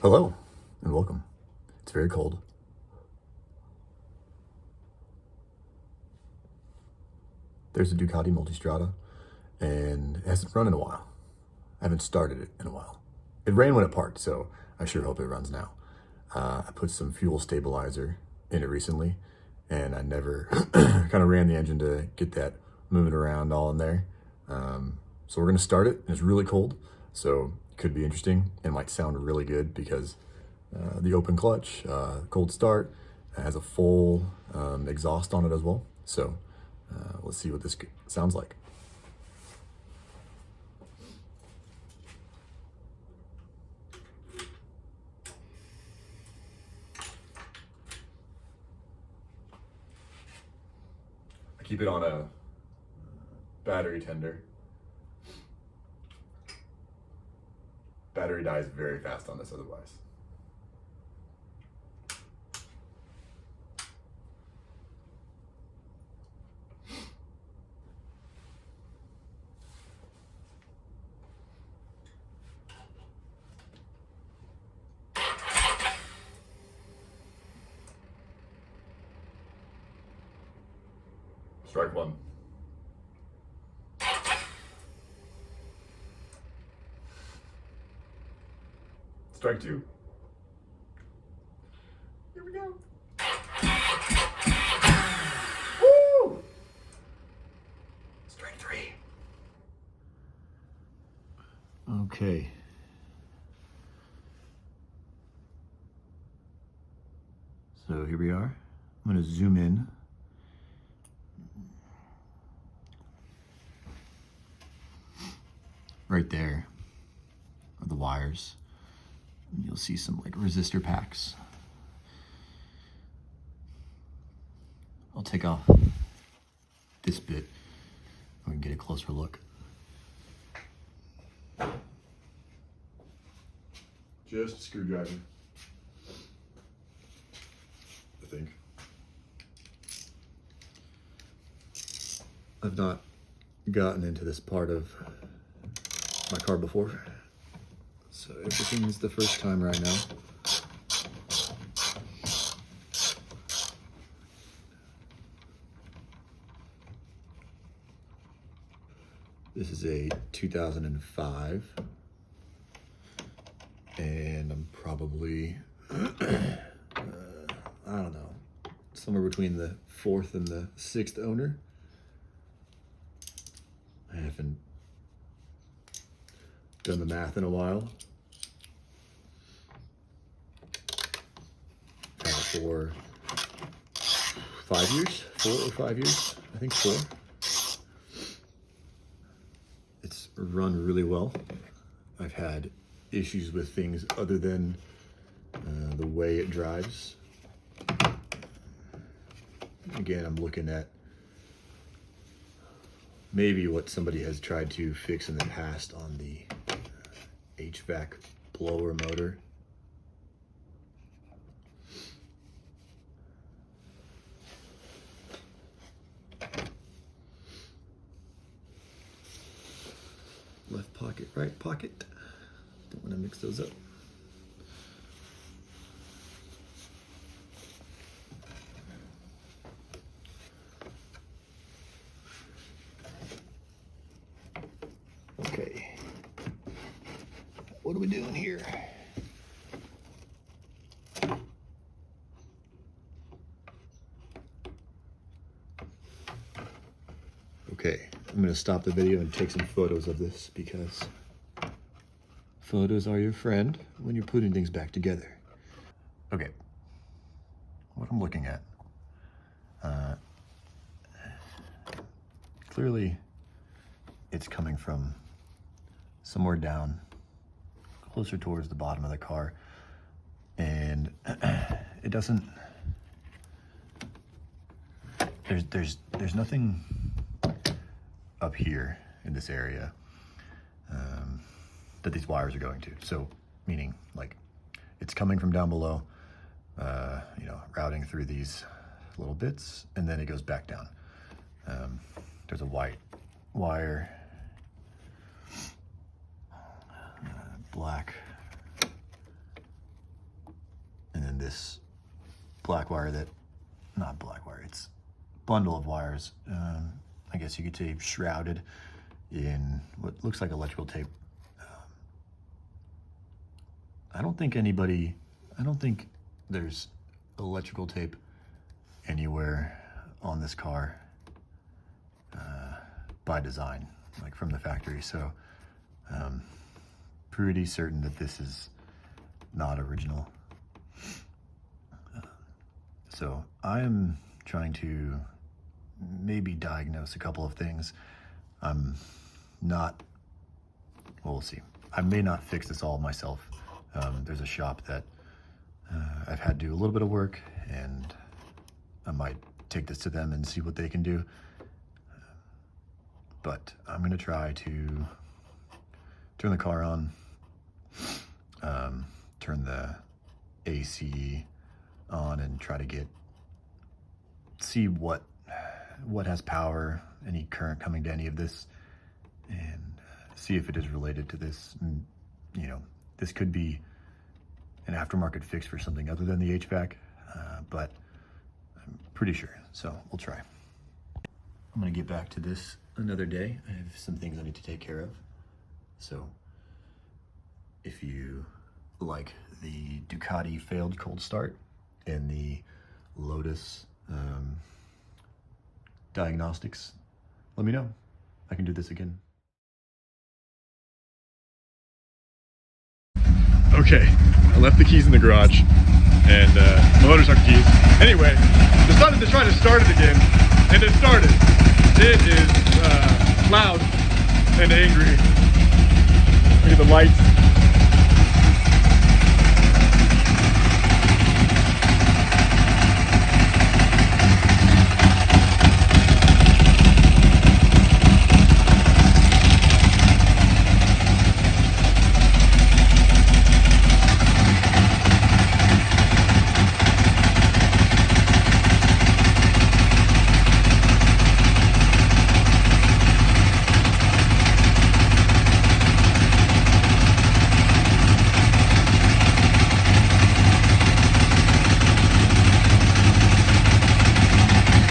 Hello and welcome. It's very cold. There's a Ducati Multistrada and it hasn't run in a while. I haven't started it in a while. It ran when it parked, so I sure hope it runs now. I put some fuel stabilizer in it recently and I never kind of ran the engine to get that moving around all in there. So we're gonna start it, and it's really cold, so it could be interesting and might sound really good because the open clutch, cold start, has a full exhaust on it as well. So let's see what this sounds like. I keep it on a battery tender. Battery dies very fast on this otherwise. Strike one. Strike two. Here we go. Woo! Strike three. Okay. So here we are. I'm going to zoom in. Right there are the wires. You'll see some like resistor packs. I'll take off this bit and we can get a closer look. Just a screwdriver, I think. I've not gotten into this part of my car before, so everything's the first time right now. This is a 2005, and I'm probably, I don't know, somewhere between the 4th and the 6th owner. I haven't done the math in a while. For 5 years, 4 or 5 years, I think 4. It's run really well. I've had issues with things other than the way it drives. Again, I'm looking at maybe what somebody has tried to fix in the past on the HVAC blower motor. Left pocket, right pocket. Don't want to mix those up. Okay. What are we doing here? Okay, I'm gonna stop the video and take some photos of this because photos are your friend when you're putting things back together. Okay, what I'm looking at, clearly it's coming from somewhere down, closer towards the bottom of the car, and it doesn't, there's nothing up here in this area that these wires are going to. So meaning like it's coming from down below, routing through these little bits, and then it goes back down. There's a white wire, black this black wire that, not black wire, it's bundle of wires, I guess you could say shrouded in what looks like electrical tape. I don't think there's electrical tape anywhere on this car by design, like from the factory. So pretty certain that this is not original. So I am trying to maybe diagnose a couple of things. I'm not, well, we'll see. I may not fix this all myself. There's a shop that I've had to do a little bit of work, and I might take this to them and see what they can do. But I'm gonna try to turn the car on, turn the AC on, and try to see what has power, any current coming to any of this, and see if it is related to this. And, you know, this could be an aftermarket fix for something other than the HVAC, but I'm pretty sure, so we'll try. I'm gonna get back to this another day. I have some things I need to take care of. So if you like the Ducati failed cold start and the Lotus diagnostics, let me know. I can do this again. Okay, I left the keys in the garage, and my motor's not keys. Anyway, decided to try to start it again, and it started. It is loud and angry. Look at the lights.